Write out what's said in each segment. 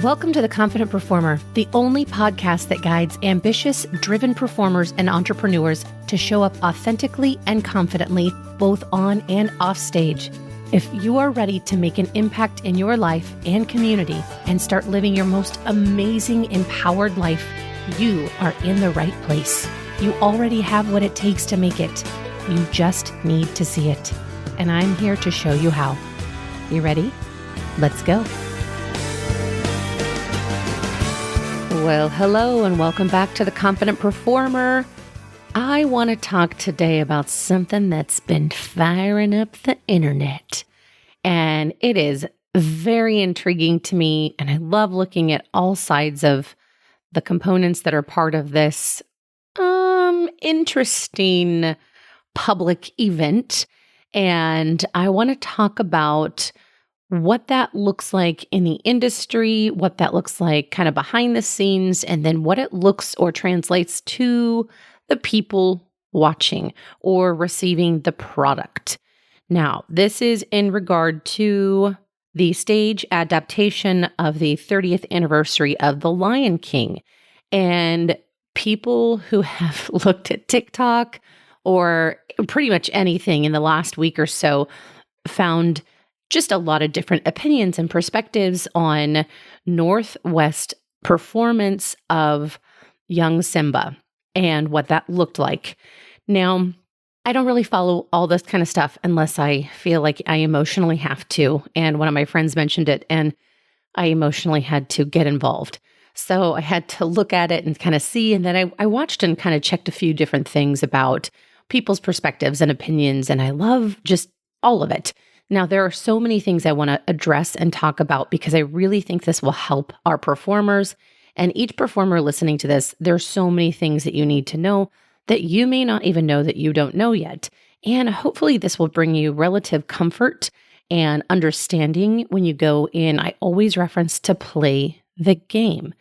Welcome to The Confident Performer, the only podcast that guides ambitious, driven performers and entrepreneurs to show up authentically and confidently, both on and off stage. If you are ready to make an impact in your life and community and start living your most amazing, empowered life, you are in the right place. You already have what it takes to make it. You just need to see it. And I'm here to show you how. You ready? Let's go. Well, hello and welcome back to The Confident Performer. I want to talk today about something that's been firing up the internet. And it is very intriguing to me, and I love looking at all sides of the components that are part of this interesting public event. And I want to talk about what that looks like in the industry, what that looks like kind of behind the scenes, and then what it looks or translates to the people watching or receiving the product. Now, this is in regard to the stage adaptation of the 30th anniversary of The Lion King. And people who have looked at TikTok or pretty much anything in the last week or so found just a lot of different opinions and perspectives on Northwest performance of young Simba and what that looked like. Now, I don't really follow all this kind of stuff unless I feel like I emotionally have to. And one of my friends mentioned it, and I emotionally had to get involved. So I had to look at it and kind of see. And then I watched and kind of checked a few different things about people's perspectives and opinions. And I love just all of it. Now, there are so many things I want to address and talk about because I really think this will help our performers. And each performer listening to this, there's so many things that you need to know that you may not even know that you don't know yet. And hopefully this will bring you relative comfort and understanding when you go in. I always reference to play the game.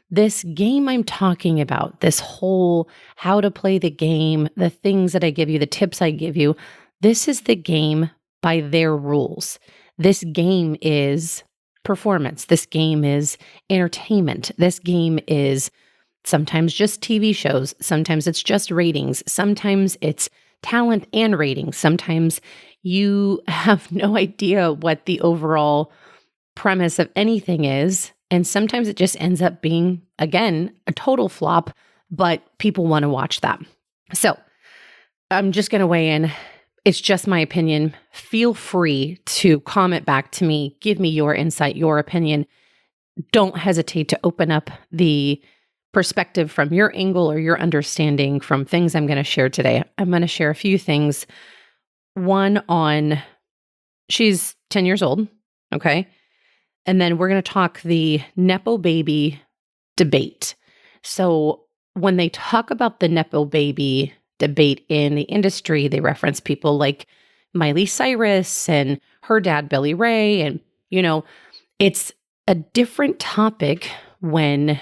This game I'm talking about, this whole how to play the game, the things that I give you, the tips I give you, this is the game by their rules. This game is performance. This game is entertainment. This game is sometimes just TV shows. Sometimes it's just ratings. Sometimes it's talent and ratings. Sometimes you have no idea what the overall premise of anything is. And sometimes it just ends up being, again, a total flop, but people want to watch that. So I'm just going to weigh in. It's just my opinion. Feel free to comment back to me. Give me your insight, your opinion. Don't hesitate to open up the perspective from your angle or your understanding from things I'm going to share today. I'm going to share a few things. One on, she's 10 years old, okay? And then we're going to talk the Nepo baby debate. So when they talk about the Nepo baby debate in the industry, they reference people like Miley Cyrus and her dad, Billy Ray. And, it's a different topic when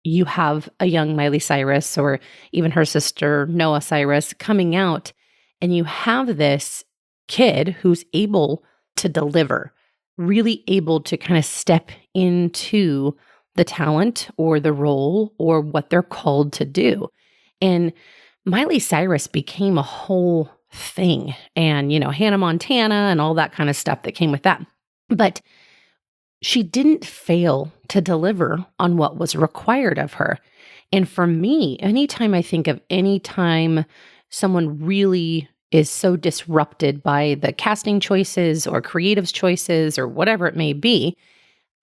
you have a young Miley Cyrus or even her sister, Noah Cyrus, coming out, and you have this kid who's able to deliver, really able to kind of step into the talent or the role or what they're called to do. And Miley Cyrus became a whole thing, and, Hannah Montana and all that kind of stuff that came with that. But she didn't fail to deliver on what was required of her. And for me, anytime I think of any time someone really is so disrupted by the casting choices or creative choices or whatever it may be,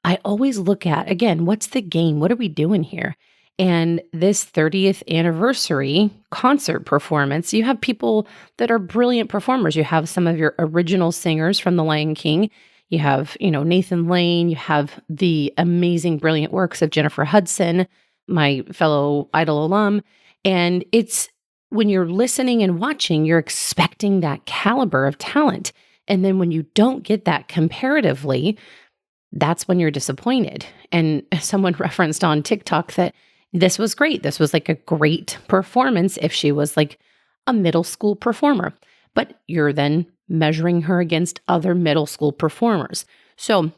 I always look at, again, what's the game? What are we doing here? And this 30th anniversary concert performance, you have people that are brilliant performers. You have some of your original singers from The Lion King. You have, Nathan Lane. You have the amazing, brilliant works of Jennifer Hudson, my fellow Idol alum. And it's when you're listening and watching, you're expecting that caliber of talent. And then when you don't get that comparatively, that's when you're disappointed. And someone referenced on TikTok that this was great. This was like a great performance if she was like a middle school performer. But you're then measuring her against other middle school performers. So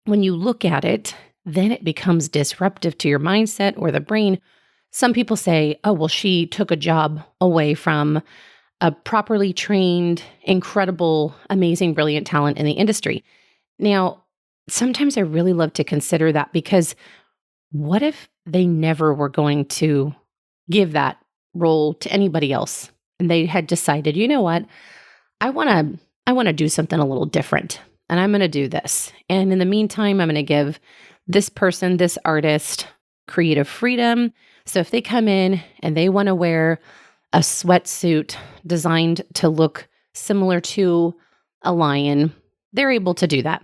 when you look at it, then it becomes disruptive to your mindset or the brain. Some people say, oh, well, she took a job away from a properly trained, incredible, amazing, brilliant talent in the industry. Now, sometimes I really love to consider that, because what if they never were going to give that role to anybody else and they had decided, you know what, I want to do something a little different, and I'm going to do this. And in the meantime, I'm going to give this person, this artist, creative freedom. So if they come in and they want to wear a sweatsuit designed to look similar to a lion, they're able to do that.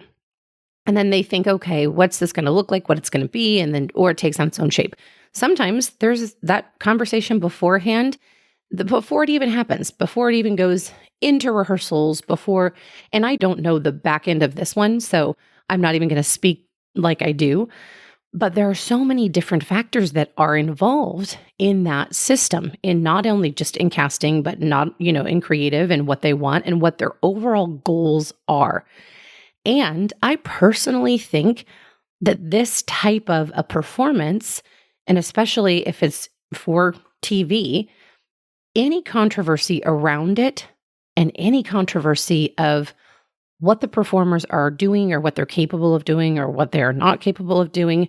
And then they think, okay, what's this going to look like? What it's going to be? And then, or it takes on its own shape. Sometimes there's that conversation beforehand, before it even happens, before it even goes into rehearsals, and I don't know the back end of this one, so I'm not even going to speak like I do. But there are so many different factors that are involved in that system, in not only just in casting, but not, in creative and what they want and what their overall goals are. And I personally think that this type of a performance, and especially if it's for TV, any controversy around it and any controversy of what the performers are doing or what they're capable of doing or what they're not capable of doing,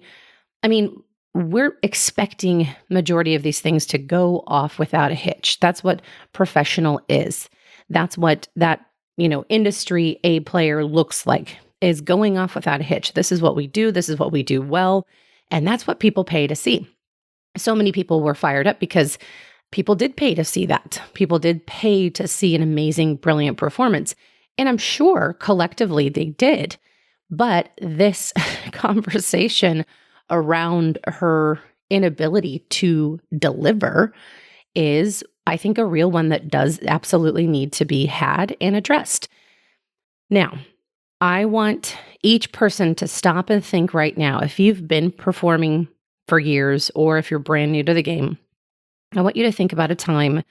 I mean, we're expecting majority of these things to go off without a hitch. That's what professional is. That's what that, industry A player looks like, is going off without a hitch. This is what we do. This is what we do well. And that's what people pay to see. So many people were fired up because people did pay to see that. People did pay to see an amazing, brilliant performance. And I'm sure collectively they did. But this conversation around her inability to deliver is, I think, a real one that does absolutely need to be had and addressed. Now, I want each person to stop and think right now. If you've been performing for years or if you're brand new to the game, I want you to think about a time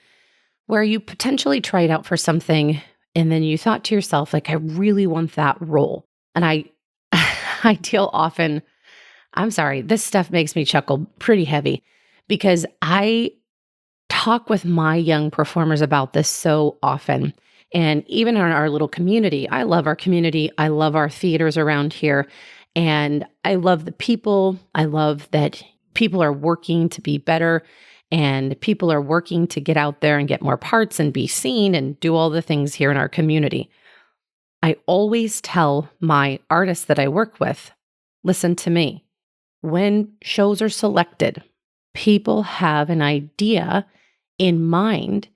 where you potentially tried out for something and then you thought to yourself, like, I really want that role. And I deal often, I'm sorry, this stuff makes me chuckle pretty heavy, because I talk with my young performers about this so often. And even in our little community, I love our community. I love our theaters around here. And I love the people. I love that people are working to be better, and people are working to get out there and get more parts and be seen and do all the things here in our community. I always tell my artists that I work with, listen to me. When shows are selected, people have an idea in mind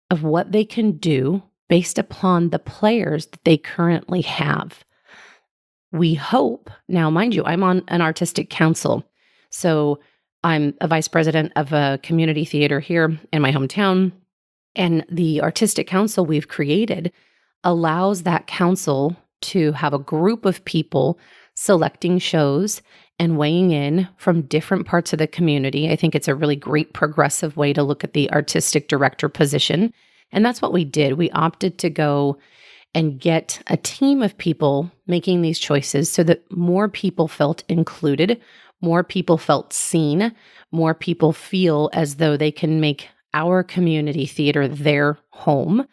of what they can do based upon the players that they currently have. We hope, now mind you, I'm on an artistic council, so I'm a vice president of a community theater here in my hometown, and the artistic council we've created allows that council to have a group of people selecting shows and weighing in from different parts of the community. I think it's a really great progressive way to look at the artistic director position. And that's what we did. We opted to go and get a team of people making these choices so that more people felt included, more people felt seen, more people feel as though they can make our community theater their home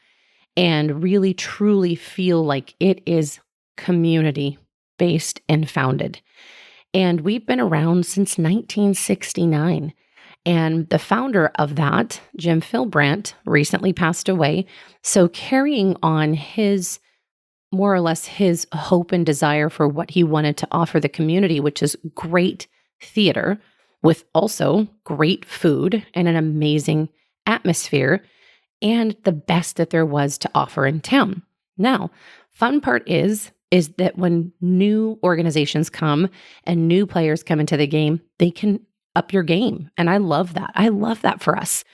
and really truly feel like it is community-based and founded. And we've been around since 1969. And the founder of that, Jim Philbrandt, recently passed away. So carrying on his, more or less his hope and desire for what he wanted to offer the community, which is great theater with also great food and an amazing atmosphere and the best that there was to offer in town. Now, fun part is that when new organizations come and new players come into the game, they can up your game. And I love that. I love that for us.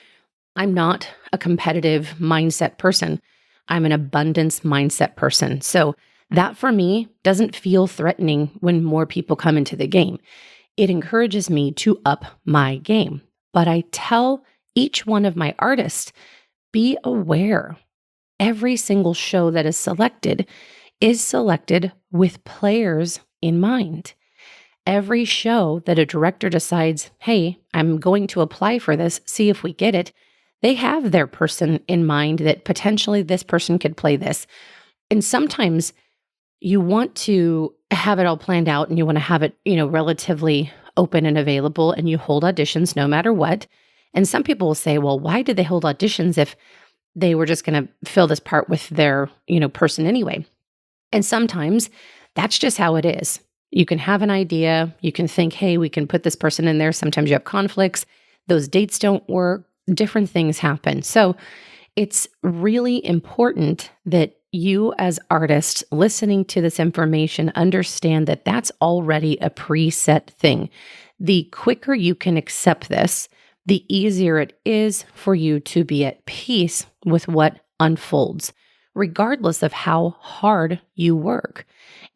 I'm not a competitive mindset person. I'm an abundance mindset person. So that for me doesn't feel threatening when more people come into the game. It encourages me to up my game. But I tell each one of my artists, be aware. Every single show that is selected with players in mind. every show that a director decides, hey, I'm going to apply for this, see if we get it, they have their person in mind that potentially this person could play this. And sometimes you want to have it all planned out and you want to have it, relatively open and available, and you hold auditions no matter what. And some people will say, well, why did they hold auditions if they were just going to fill this part with their, person anyway? And sometimes that's just how it is. You can have an idea. You can think, hey, we can put this person in there. Sometimes you have conflicts. Those dates don't work. Different things happen. So it's really important that you as artists listening to this information understand that that's already a preset thing. The quicker you can accept this, the easier it is for you to be at peace with what unfolds, regardless of how hard you work.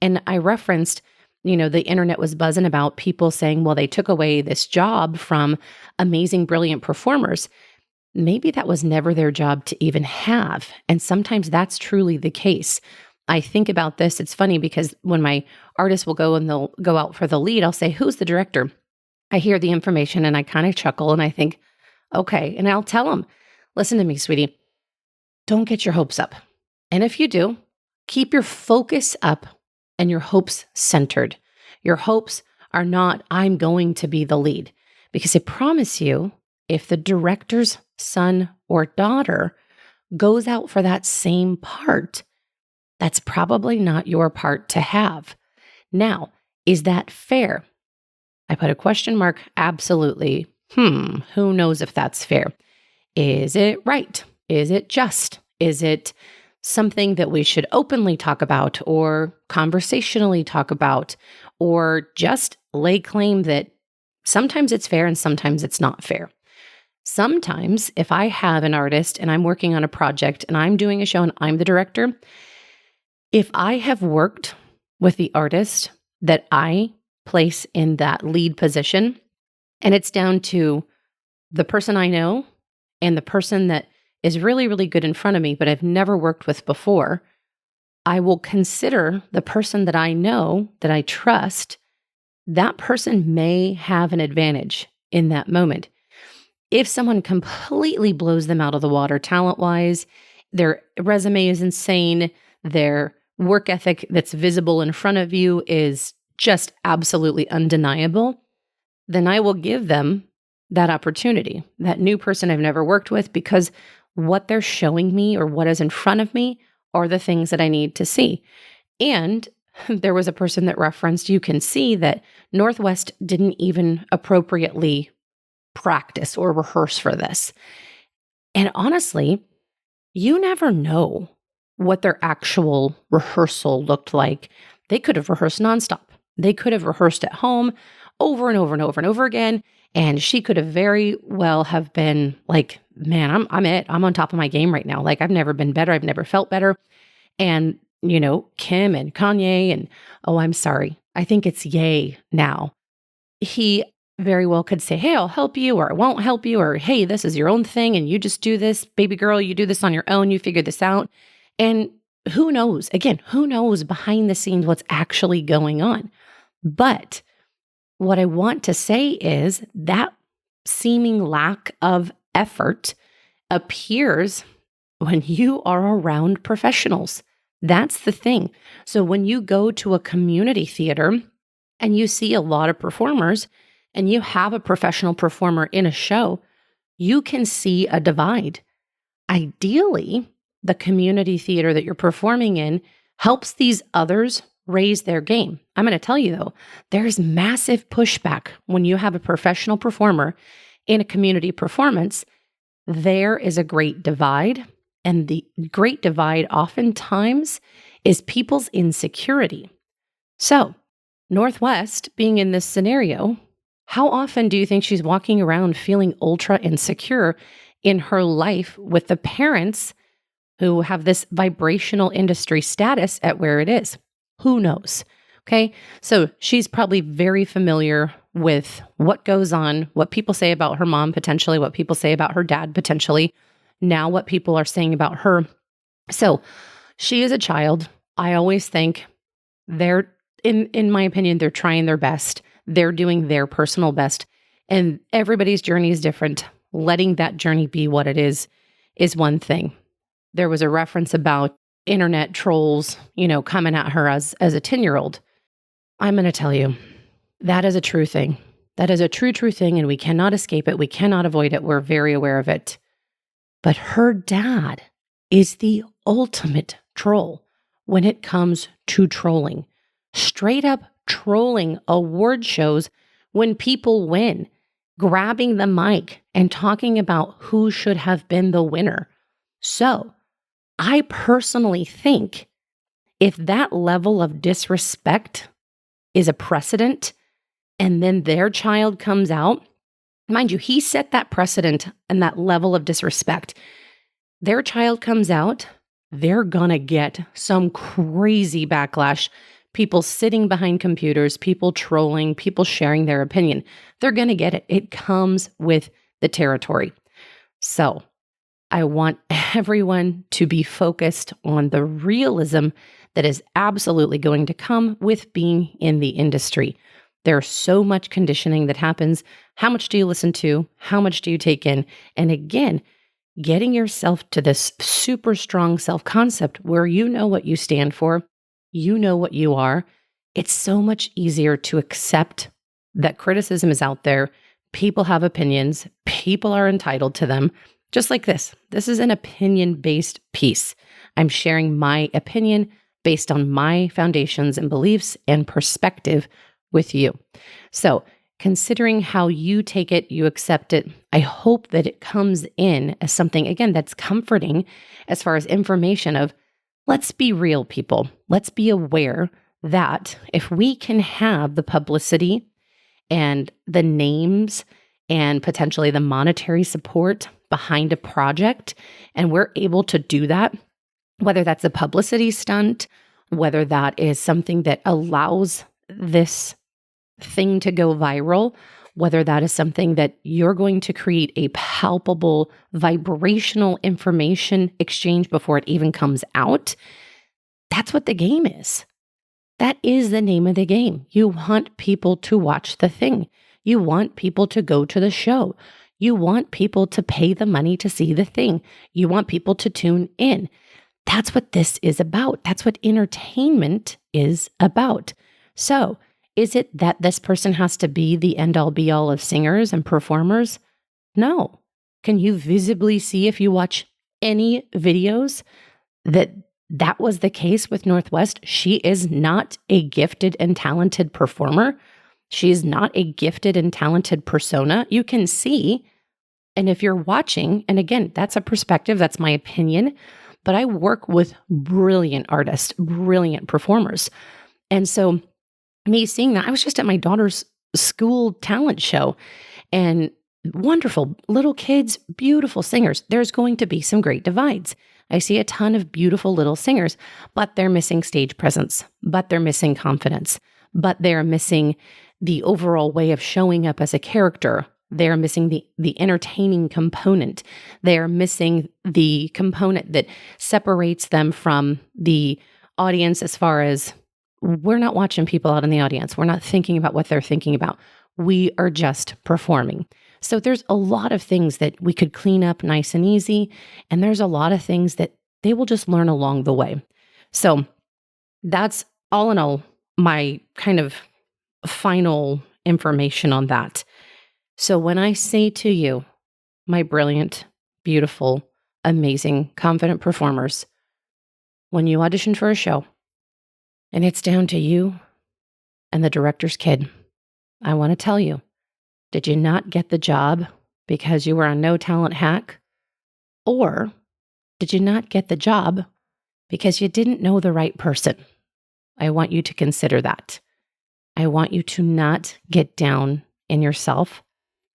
And I referenced, the internet was buzzing about people saying, well, they took away this job from amazing, brilliant performers. Maybe that was never their job to even have. And sometimes that's truly the case. I think about this. It's funny because when my artists will go and they'll go out for the lead, I'll say, who's the director? I hear the information and I kind of chuckle and I think, okay. And I'll tell them, listen to me, sweetie, don't get your hopes up. And if you do, keep your focus up and your hopes centered. Your hopes are not, I'm going to be the lead. Because I promise you, if the director's son or daughter goes out for that same part, that's probably not your part to have. Now, is that fair? I put a question mark. Absolutely. Who knows if that's fair? Is it right? Is it just? Is it something that we should openly talk about or conversationally talk about, or just lay claim that sometimes it's fair and sometimes it's not fair? Sometimes if I have an artist and I'm working on a project and I'm doing a show and I'm the director, if I have worked with the artist that I place in that lead position, and it's down to the person I know and the person that is really, really good in front of me, but I've never worked with before, I will consider the person that I know, that I trust, that person may have an advantage in that moment. If someone completely blows them out of the water talent-wise, their resume is insane, their work ethic that's visible in front of you is just absolutely undeniable, then I will give them that opportunity, that new person I've never worked with, because what they're showing me or what is in front of me are the things that I need to see. And there was a person that referenced, you can see that Northwest didn't even appropriately practice or rehearse for this. And honestly, you never know what their actual rehearsal looked like. They could have rehearsed nonstop. They could have rehearsed at home over and over and over and over again. And she could have very well have been like, man, I'm on top of my game right now. Like, I've never been better. I've never felt better. And, Kim and Kanye and, oh, I'm sorry, I think it's Ye now. He very well could say, hey, I'll help you, or I won't help you, or hey, this is your own thing and you just do this, baby girl, you do this on your own, you figure this out. And who knows? Again, who knows behind the scenes what's actually going on? But what I want to say is that seeming lack of effort appears when you are around professionals. That's the thing. So when you go to a community theater and you see a lot of performers and you have a professional performer in a show, you can see a divide. Ideally, the community theater that you're performing in helps these others raise their game. I'm going to tell you though, there's massive pushback when you have a professional performer in a community performance. There is a great divide. And the great divide oftentimes is people's insecurity. So, Northwest being in this scenario, how often do you think she's walking around feeling ultra insecure in her life with the parents who have this vibrational industry status at where it is? Who knows? Okay. So she's probably very familiar with what goes on, what people say about her mom, potentially, what people say about her dad, potentially, now what people are saying about her. So she is a child. I always think they're, in my opinion, they're trying their best. They're doing their personal best. And everybody's journey is different. Letting that journey be what it is one thing. There was a reference about internet trolls, coming at her as a 10-year-old. I'm going to tell you, that is a true thing. That is a true thing, and we cannot escape it. We cannot avoid it. We're very aware of it. But her dad is the ultimate troll when it comes to trolling. Straight up trolling award shows when people win, grabbing the mic and talking about who should have been the winner. So, I personally think if that level of disrespect is a precedent and then their child comes out, mind you, he set that precedent and that level of disrespect. Their child comes out, they're gonna get some crazy backlash. People sitting behind computers, people trolling, people sharing their opinion. They're gonna get it. It comes with the territory. So I want everyone to be focused on the realism that is absolutely going to come with being in the industry. There's so much conditioning that happens. How much do you listen to? How much do you take in? And again, getting yourself to this super strong self-concept where you know what you stand for, you know what you are. It's so much easier to accept that criticism is out there. People have opinions. People are entitled to them. Just like this. This is an opinion-based piece. I'm sharing my opinion based on my foundations and beliefs and perspective with you. So, considering how you take it, you accept it, I hope that it comes in as something, again, that's comforting as far as information of, let's be real, people. Let's be aware that if we can have the publicity and the names and potentially the monetary support behind a project, and we're able to do that, whether that's a publicity stunt, whether that is something that allows this thing to go viral, whether that is something that you're going to create a palpable vibrational information exchange before it even comes out, that's what the game is. That is the name of the game. You want people to watch the thing. You want people to go to the show. You want people to pay the money to see the thing. You want people to tune in. That's what this is about. That's what entertainment is about. So, is it that this person has to be the end-all be-all of singers and performers? No. Can you visibly see if you watch any videos that was the case with Northwest? She is not a gifted and talented performer. She is not a gifted and talented persona. You can see, and if you're watching, and again, that's a perspective, that's my opinion, but I work with brilliant artists, brilliant performers. And so me seeing that, I was just at my daughter's school talent show, and wonderful little kids, beautiful singers. There's going to be some great divides. I see a ton of beautiful little singers, but they're missing stage presence, but they're missing confidence, but they're missing the overall way of showing up as a character. They're missing the entertaining component. They're missing the component that separates them from the audience as far as we're not watching people out in the audience. We're not thinking about what they're thinking about. We are just performing. So there's a lot of things that we could clean up nice and easy. And there's a lot of things that they will just learn along the way. So that's all in all, my kind of final information on that. So when I say to you, my brilliant, beautiful, amazing, confident performers, when you audition for a show and it's down to you and the director's kid, I want to tell you, did you not get the job because you were a no talent hack? Or did you not get the job because you didn't know the right person? I want you to consider that. I want you to not get down in yourself.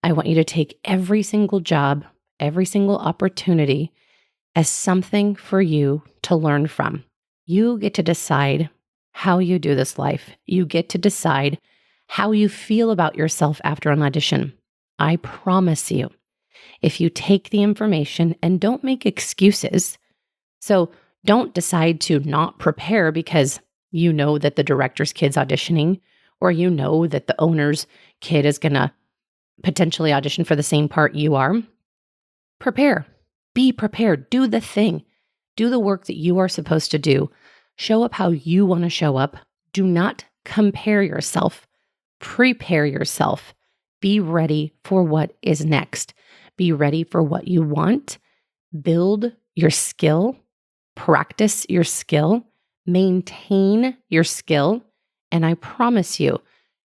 I want you to take every single job, every single opportunity as something for you to learn from. You get to decide how you do this life. You get to decide how you feel about yourself after an audition. I promise you, if you take the information and don't make excuses, so don't decide to not prepare because you know that the director's kid's auditioning, or you know that the owner's kid is going to potentially audition for the same part you are, prepare. Be prepared. Do the thing. Do the work that you are supposed to do. Show up how you want to show up. Do not compare yourself. Prepare yourself. Be ready for what is next. Be ready for what you want. Build your skill. Practice your skill. Maintain your skill. And I promise you,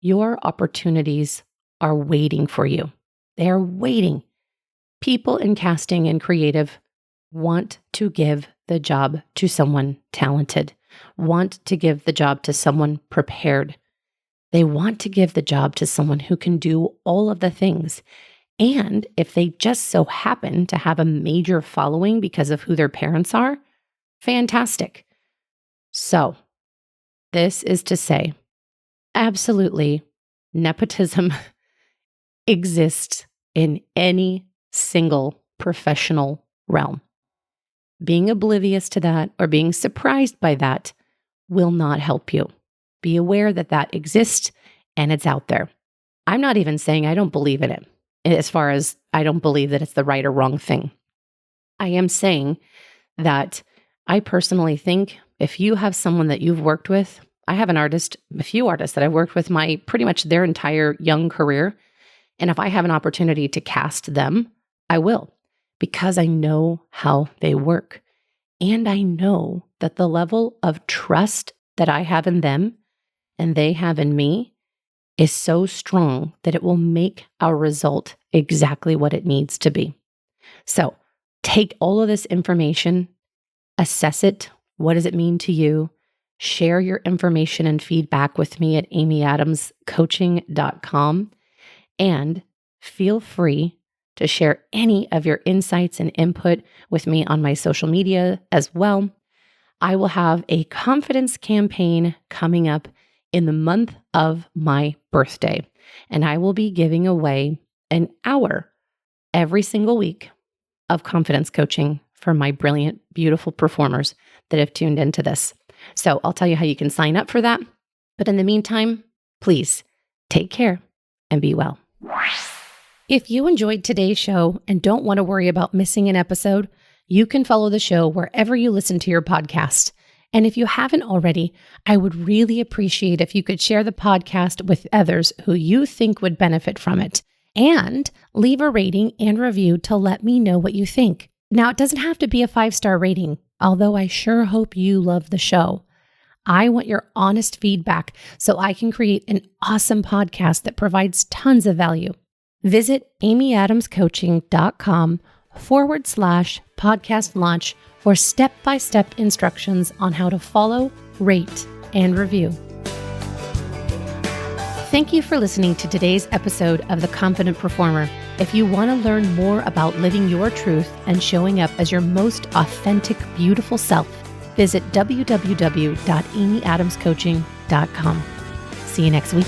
your opportunities are waiting for you. They are waiting. People in casting and creative want to give the job to someone talented, want to give the job to someone prepared. They want to give the job to someone who can do all of the things. And if they just so happen to have a major following because of who their parents are, fantastic. So, this is to say, absolutely, nepotism exists in any single professional realm. Being oblivious to that or being surprised by that will not help you. Be aware that that exists and it's out there. I'm not even saying I don't believe in it, as far as I don't believe that it's the right or wrong thing. I am saying that I personally think if you have someone that you've worked with, I have a few artists that I've worked with pretty much their entire young career. And if I have an opportunity to cast them, I will, because I know how they work. And I know that the level of trust that I have in them and they have in me is so strong that it will make our result exactly what it needs to be. So take all of this information, assess it. What does it mean to you? Share your information and feedback with me at amyadamscoaching.com. And feel free to share any of your insights and input with me on my social media as well. I will have a confidence campaign coming up in the month of my birthday, and I will be giving away an hour every single week of confidence coaching for my brilliant, beautiful performers that have tuned into this. So I'll tell you how you can sign up for that. But in the meantime, please take care and be well. If you enjoyed today's show and don't want to worry about missing an episode, you can follow the show wherever you listen to your podcast. And if you haven't already, I would really appreciate if you could share the podcast with others who you think would benefit from it. And leave a rating and review to let me know what you think. Now, it doesn't have to be a 5-star rating, although I sure hope you love the show. I want your honest feedback so I can create an awesome podcast that provides tons of value. Visit amyadamscoaching.com/podcast launch for step-by-step instructions on how to follow, rate, and review. Thank you for listening to today's episode of The Confident Performer. If you want to learn more about living your truth and showing up as your most authentic, beautiful self, visit www.amyadamscoaching.com. See you next week.